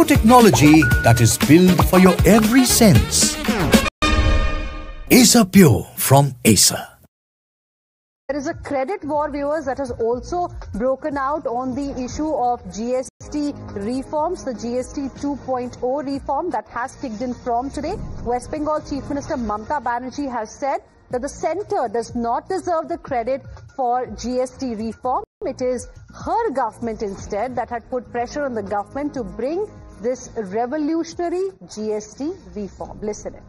Nanotechnology that is built for your every sense. Acer Pure from Acer. There is a credit war, viewers, that has also broken out on the issue of GST reforms, the GST 2.0 reform that has kicked in from today. West Bengal Chief Minister Mamata Banerjee has said that the centre does not deserve the credit for GST reform. It is her government instead that had put pressure on the government to bring this revolutionary GST reform. Listen in.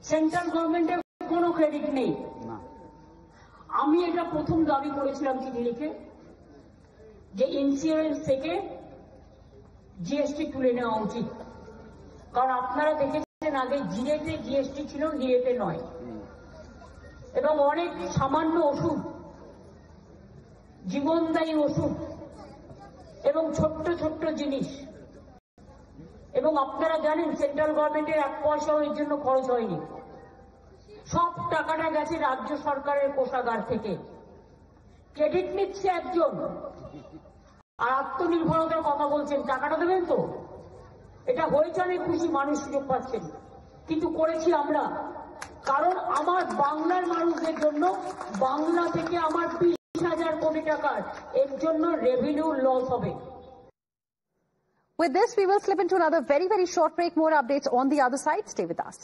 Central government কোনো credit নেই। আমি এটা প্রথম দাবি করেছিলাম চিঠি লিখে যে ইন্স্যুরেন্স থেকে জিএসটি তুলে নেওয়া উচিত, কারণ আপনারা দেখেছেন আগে জিরেতে জিএসটি ছিল, জিরেতে নয়, এবং অনেক সামান্য ওষুধ, জীবনদায়ী ওষুধ এবং ছোট্ট ছোট্ট জিনিস, এবং আপনারা জানেন সেন্ট্রাল গভর্নমেন্টের 1 পয়সাও এর জন্য খরচ হয়নি। সব টাকাটা গেছে রাজ্য সরকারের কোষাগার থেকে। ক্রেডিট নিচ্ছে একজন আর আত্মনির্ভরতার কথা বলছেন, টাকাটা দেবেন তো? এটা হয়েছে অনেক খুশি, মানুষ সুযোগ পাচ্ছেন, কিন্তু করেছি আমরা, কারণ আমার বাংলার মানুষদের জন্য বাংলা থেকে আমার 20,000 কোটি টাকার এর জন্য রেভিনিউ লস হবে। With this, we will slip into another very short break. More updates on the other side. Stay with us.